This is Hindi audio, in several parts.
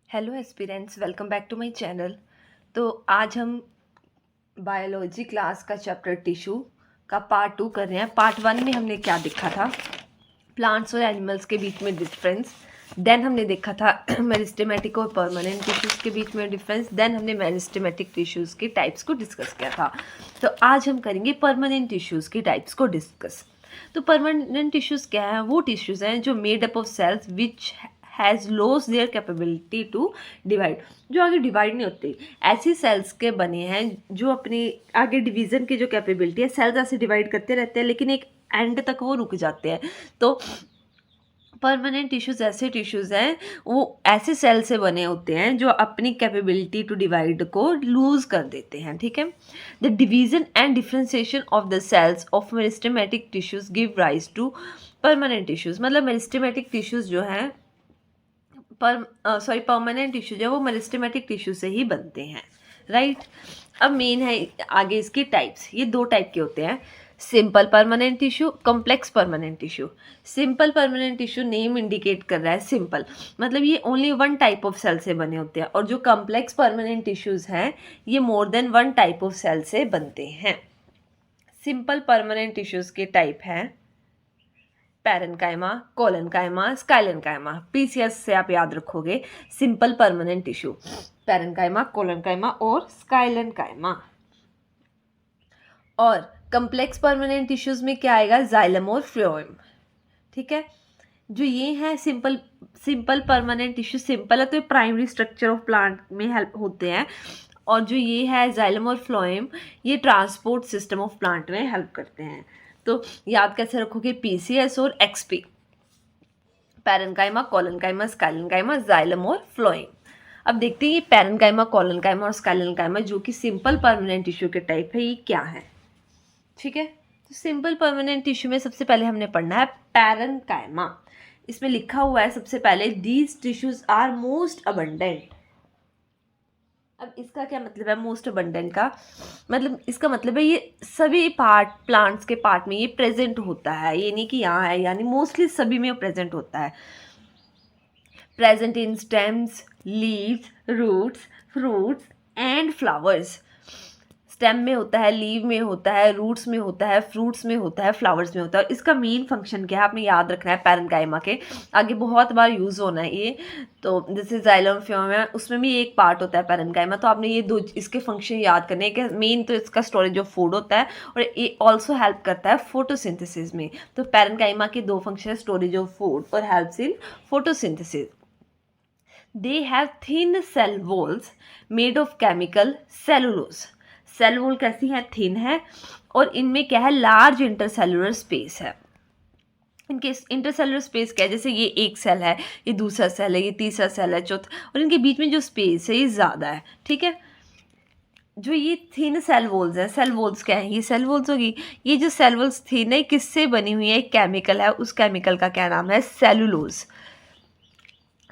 Hello aspirants, welcome back to my channel. तो आज हम बायोलॉजी क्लास का चैप्टर टिश्यू का पार्ट 2 कर रहे हैं। पार्ट 1 में हमने क्या देखा था, प्लांट्स और एनिमल्स के बीच में डिफरेंस। देन हमने देखा था मेरिस्टेमेटिक और परमानेंट टिश्यूज़ के बीच में डिफरेंस। देन हमने मेरिस्टेमेटिक टिश्यूज़ के टाइप्स को डिस्कस किया था। तो आज हम करेंगे परमानेंट टिश्यूज़ के टाइप्स को डिस्कस। तो परमानेंट टिश्यूज़ क्या है? वो टिश्यूज़ हैं जो made up of cells which has lost their capability to divide, जो आगे डिवाइड नहीं होते। ऐसी सेल्स के बने हैं जो अपनी आगे डिवीज़न की जो कैपेबिलिटी है, सेल्स ऐसे डिवाइड करते रहते हैं लेकिन एक एंड तक वो रुक जाते हैं। तो परमानेंट टिश्यूज़ ऐसे टिश्यूज़ हैं, वो ऐसे सेल से बने होते हैं जो अपनी कैपेबिलिटी टू डिवाइड को लूज़ कर देते हैं। ठीक है, the division and differentiation of the cells of meristematic tissues give rise to permanent tissues. मतलब मेरिस्टेमेटिक टिश्यूज़ जो हैं परमानेंट टिश्यू जो है वो मेरिस्टेमेटिक टिश्यू से ही बनते हैं, राइट। अब मेन है आगे इसकी टाइप्स। ये दो टाइप के होते हैं, simple permanent tissue, complex permanent tissue. Simple permanent tissue name indicate कर रहा है सिंपल, मतलब ये only one type of cell से बने होते हैं। और जो कॉम्प्लेक्स परमानेंट टिश्यूज़ हैं ये more than one type of cell से बनते हैं। सिंपल परमानेंट टिश्यूज़ के टाइप हैं पैरेन्काइमा, कोलेन्काइमा, स्काइलेन्काइमा। पीसीएस से आप याद रखोगे simple permanent tissue, parenchyma, collenchyma और स्काइलेन्काइमा। और कम्प्लेक्स परमानेंट टिश्यूज में क्या आएगा? जाइलम और फ्लोएम। ठीक है, जो ये है सिंपल परमानेंट टिश्यू सिंपल है तो ये प्राइमरी स्ट्रक्चर ऑफ प्लांट में हेल्प होते हैं। और जो ये है जाइलम और फ्लोएम, ये ट्रांसपोर्ट सिस्टम ऑफ प्लांट में हेल्प करते हैं। तो याद कैसे रखोगे? पीसीएस और एक्सपी, पैरेन्काइमा, कोलेन्काइमा, स्काइलेन्काइमा, जाइलम और फ्लोएम। अब देखते हैं ये पैरेन्काइमा, कोलेन्काइमा और स्काइलेन्काइमा जो कि सिंपल परमानेंट टिश्यू के टाइप है, ये क्या है? ठीक है, तो सिंपल परमानेंट टिश्यू में सबसे पहले हमने पढ़ना है पैरेन्काइमा। इसमें लिखा हुआ है सबसे पहले these tissues are most abundant. अब इसका क्या मतलब है मोस्ट अबंडेंट का? मतलब इसका मतलब है ये सभी पार्ट प्लांट्स के पार्ट में ये प्रेजेंट होता है, ये नहीं कि यहाँ है, यानी मोस्टली सभी में प्रेजेंट होता है। Present in stems, leaves, roots, fruits and flowers. Stem में होता है, लीव में होता है, रूट्स में होता है, फ्रूट्स में होता है, फ्लावर्स में होता है। इसका मेन फंक्शन क्या है आपने याद रखना है। पैरेन्काइमा के आगे बहुत बार यूज़ होना है ये, तो जैसे जाइलम फ्लोएम है उसमें भी एक पार्ट होता है पैरेन्काइमा। तो आपने ये दो इसके फंक्शन याद करने हैं कि मेन तो इसका स्टोरेज ऑफ फूड होता है और ये ऑल्सो हेल्प करता है फोटोसिंथेसिस में। तो पैरेन्काइमा के दो फंक्शन है, स्टोरेज ऑफ फूड और helps in photosynthesis. They have thin cell walls made of chemical cellulose. Cell wall कैसी है? थिन है। और इनमें क्या है? लार्ज इंटरसेलुलर स्पेस है। इनके इंटरसेलुलर स्पेस क्या है? जैसे ये एक सेल है, ये दूसरा सेल है, ये तीसरा सेल है, चौथा, और इनके बीच में जो स्पेस है ये ज़्यादा है। ठीक है, जो ये थिन सेल वॉल्स हैं, सेल वॉल्स क्या है? ये सेल वॉल्स होगी। ये जो सेल वॉल्स थिन है किससे बनी हुई है? एक केमिकल है, उस केमिकल का क्या नाम है? सेलुलोज।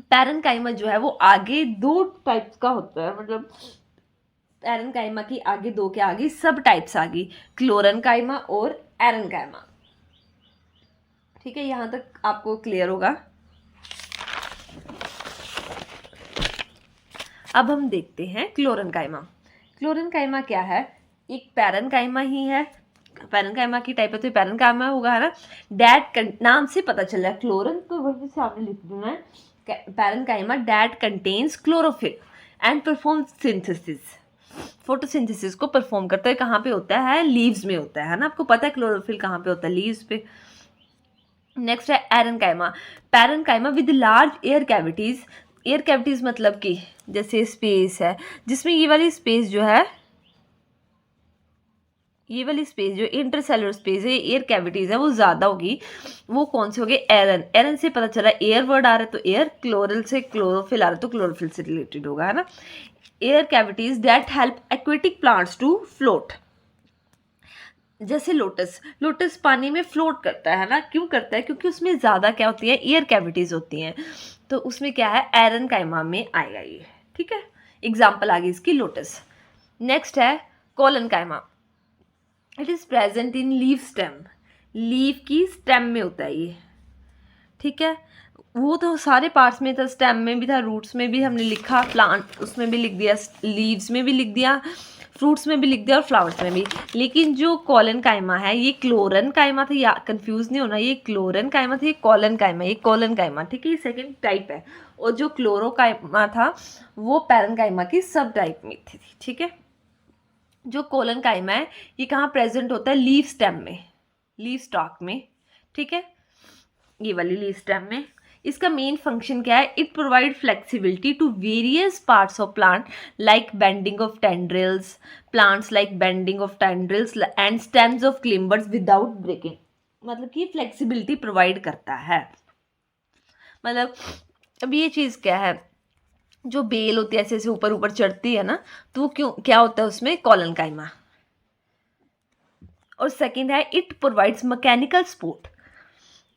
पैरेन्काइमा जो है वो आगे दो टाइप्स का होता है, मतलब पैरेन्काइमा की आगे दो के आगे सब टाइप्स आ गई, क्लोरेन्काइमा और एरेन्काइमा। ठीक है, यहां तक आपको क्लियर होगा। अब हम देखते हैं क्लोरेन्काइमा। क्लोरेन्काइमा क्या है? एक पैरेन्काइमा ही है, पैरेन्काइमा की टाइप है तो पैरेन्काइमा होगा, है ना। डैट नाम से पता चल रहा है क्लोरन, तो वही से आपने लिख देना है parenchyma that contains chlorophyll and perform synthesis. Photosynthesis को परफॉर्म करता है। कहाँ पे होता है? लीव्स में होता है ना। आपको पता है क्लोरोफिल कहाँ पे होता है? लीव्स पे। नेक्स्ट है एरेन्काइमा। Parenchyma with large air cavities. Air cavities मतलब कि जैसे स्पेस है जिसमें ये वाली स्पेस जो है, ये वाली स्पेस जो इंटरसेलुलर स्पेस है, एयर कैविटीज है, वो ज़्यादा होगी। वो कौन से हो गए? एरन। एरन से पता चला एयर वर्ड आ रहा है तो एयर, क्लोरल से क्लोरोफिल आ रहा है तो क्लोरोफिल से रिलेटेड होगा, है ना। Air cavities that help aquatic plants to float. जैसे लोटस, लोटस पानी में फ्लोट करता है ना। क्यों करता है? क्योंकि उसमें ज़्यादा क्या होती है? एयर कैविटीज होती हैं। तो उसमें क्या है? एरेन्काइमा में आएगा ये। ठीक है, एग्जाम्पल आ गई इसकी लोटस। नेक्स्ट है collenchyma. It is present in leave stem. Leave की स्टेम में होता है ये। ठीक है, वो तो सारे पार्ट्स में था, स्टेम में भी था, रूट्स में भी हमने लिखा, प्लांट उसमें भी लिख दिया, लीव्स में भी लिख दिया, फ्रूट्स में भी लिख दिया और फ्लावर्स में भी। लेकिन जो कॉलन काइमा है ये क्लोरन काइमा था, या कंफ्यूज नहीं होना, ये क्लोरन काइमा था, ये कॉलन काइमा, ये कॉलन काइमा, ठीक है, ये सेकेंड टाइप है। और जो क्लोरो काइमा था वो पैरन काइमा की सब टाइप में थी, ठीक है। जो कॉलन काइमा है ये कहाँ प्रेजेंट होता है, लीव स्टेम में, लीव स्टॉक में, ठीक है, ये वाली लीव स्टेम में। इसका मेन फंक्शन क्या है, it provide flexibility to various parts of plant like bending of tendrils, plants like bending of tendrils and stems of climbers without breaking. मतलब कि फ्लेक्सिबिलिटी प्रोवाइड करता है। मतलब अब ये चीज़ क्या है, जो बेल होती है ऐसे ऐसे ऊपर ऊपर चढ़ती है ना, तो वो क्यों क्या होता है उसमें, कॉलन काइमा। और सेकेंड है it provides mechanical support.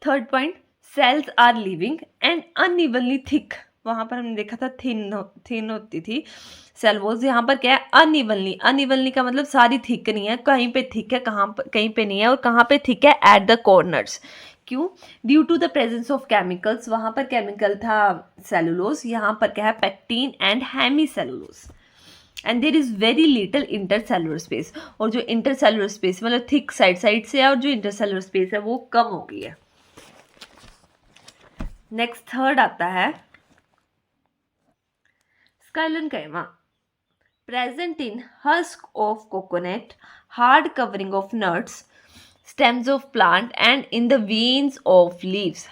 Third point, cells are living and unevenly thick. वहाँ पर हमने देखा था थिन होती थी सेल वॉल्स, यहाँ पर क्या है, अनइवनली। अनइवनली का मतलब सारी थिक नहीं है, कहीं पे थिक है, कहीं पे नहीं है, और कहाँ पे थिक है, एट द कॉर्नर्स। क्यों, due to the presence of chemicals. वहाँ पर केमिकल था सेलुलोज, यहाँ पर क्या है, pectin and hemicellulose. And there is very little intercellular space. और जो इंटरसेलुलर स्पेस मतलब थिक साइड से है, और जो इंटरसेलुलर स्पेस है वो कम हो गई है। नेक्स्ट थर्ड आता है sclerenchyma, present in husk of coconut, hard covering of nuts, stems of plant and in the veins of leaves.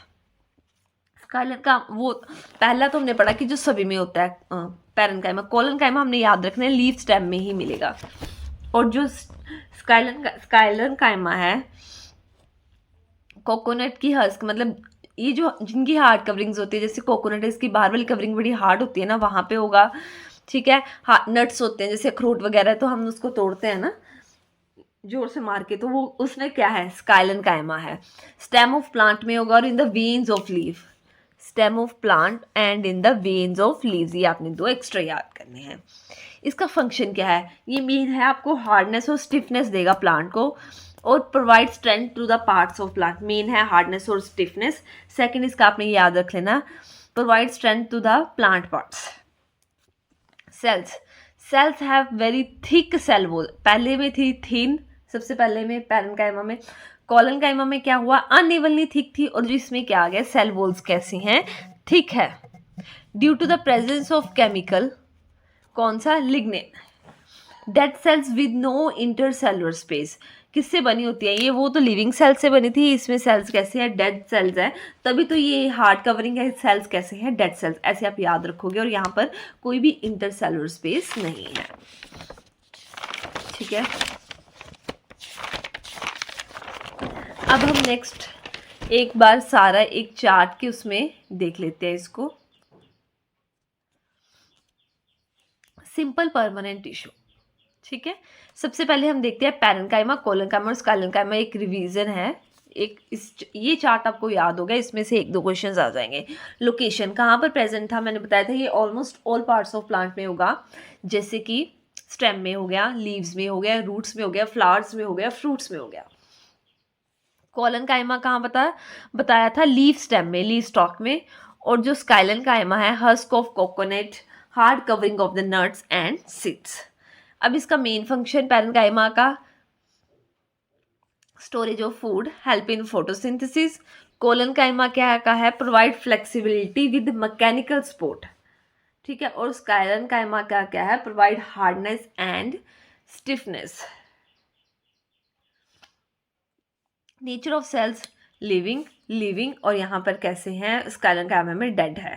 Sclerenchyma का वो पहला तो हमने पढ़ा कि जो सभी में होता है पैरन काइमा। कॉलन काइमा हमने याद रखना है, लीव स्टेम में ही मिलेगा। और जो स्काइलन काइमा है, कोकोनट की हस्क, मतलब ये जो जिनकी हार्ड कवरिंग्स होती है, जैसे कोकोनट है इसकी बाहर वाली कवरिंग बड़ी हार्ड होती है ना, वहाँ पे होगा, ठीक है। हाँ, नट्स होते हैं जैसे अखरोट वगैरह, तो हम उसको तोड़ते हैं ना जोर से मार के, तो वो उसमें क्या है, स्काइलन काइमा है। स्टेम ऑफ प्लांट में होगा और इन the veins of leave, stem of plant and in the veins of leaves. ये आपने दो एक्स्ट्रा याद करने हैं। इसका फंक्शन क्या है, ये मेन है आपको हार्डनेस और स्टिफनेस देगा प्लांट को, और provide strength to the parts of plant. Main है हार्डनेस और स्टिफनेस। सेकंड इसका आपने याद रख लेना, provide strength to the plant parts. Cells have very thick cell wall. पहले में थी थिन, सबसे पहले में पैरन काइमा में। कॉलन काइमा में क्या हुआ, अनइवनली थिक थी, और जिसमें क्या आ गया, सेल वॉल्स कैसी हैं, थिक है। Due to the presence of chemical, कौन सा, lignin. Dead cells with no intercellular space. किससे बनी होती है ये, वो तो लिविंग सेल्स से बनी थी, इसमें सेल्स कैसे हैं, डेड सेल्स है, तभी तो ये हार्ड कवरिंग है। सेल्स कैसे हैं, डेड सेल्स, ऐसे आप याद रखोगे। और यहाँ पर कोई भी इंटरसेलुलर स्पेस नहीं है, ठीक है। अब हम नेक्स्ट एक बार सारा एक चार्ट के उसमें देख लेते हैं इसको। सिंपल परमानेंट टिश्यू, ठीक है। सबसे पहले हम देखते हैं पैरन काइमा, कॉलन काइमा और स्काइलन काइमा। एक रिवीजन है, एक ये चार्ट आपको याद होगा, इसमें से एक दो क्वेश्चंस आ जाएंगे। लोकेशन कहाँ पर प्रेजेंट था, मैंने बताया था ये almost all parts of plant में होगा, जैसे कि स्टेम में हो गया, लीव्स में हो गया, रूट्स में हो गया, फ्लावर्स में हो गया, फ्रूट्स में हो गया। कॉलन काइमा कहाँ बताया था, लीव स्टेम में, लीव स्टॉक में। और जो स्काइलन काइमा है, husk of coconut, hard covering of the nuts and seeds. अब इसका मेन फंक्शन पैरन काइमा का, storage of food, help in photosynthesis. Collenchyma क्या का है, provide flexibility with mechanical support, ठीक है। और स्काइलन काइमा का क्या है, provide hardness and stiffness. Nature of cells, living और यहाँ पर कैसे हैं, स्काइलन काइमा में डेड है।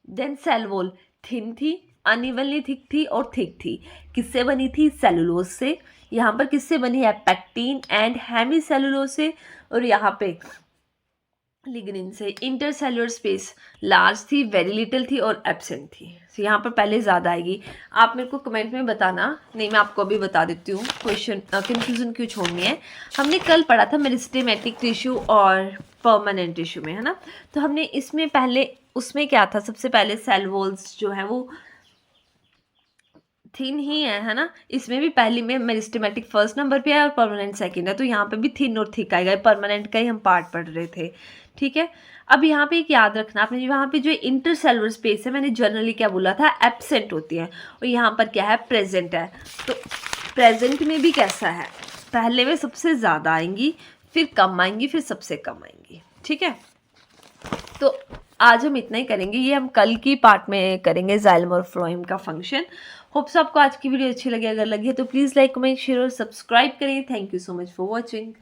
देन सेल वॉल, थिन थी, अनइवनली थिक थी और थिक थी। किससे बनी थी, सेलुलोज से। यहाँ पर किससे बनी है, पेक्टिन एंड हेमी सेलुलोज से। और यहाँ पे लिग्निन से। इंटरसेलुलर स्पेस लार्ज थी, वेरी लिटिल थी और एब्सेंट थी। तो यहाँ पर पहले ज़्यादा आएगी। आप मेरे को कमेंट में बताना, नहीं मैं आपको अभी बता देती हूँ, क्वेश्चन कंफ्यूजन क्यों छोड़नी है। हमने कल पढ़ा था मेरिस्टेमेटिक टिश्यू और परमानेंट टिश्यू में, है ना। तो हमने इसमें पहले उसमें क्या था, सबसे पहले सेल वॉल्स जो है वो थिन ही है ना? इसमें भी पहली में मेरिस्टेमेटिक फर्स्ट नंबर पे है और परमानेंट सेकंड है, तो यहाँ पे भी थिन और थिक आएगा, परमानेंट का ही हम पार्ट पढ़ रहे थे, ठीक है। अब यहाँ पे एक याद रखना आपने, यहाँ पे जो इंटरसेलुलर स्पेस है, मैंने जनरली क्या बोला था, एब्सेंट होती है, और यहाँ पर क्या है, प्रेजेंट है। तो प्रेजेंट में भी कैसा है, पहले में सबसे ज़्यादा आएंगी, फिर कम आएंगी, फिर सबसे कम आएंगी, ठीक है। तो आज हम इतना ही करेंगे, ये हम कल की पार्ट में करेंगे जाइलम और फ्लोएम का फंक्शन। होप्स आपको आज की वीडियो अच्छी लगी, अगर लगी है तो प्लीज़ लाइक कमेंट शेयर और सब्सक्राइब करें। Thank you so much for watching.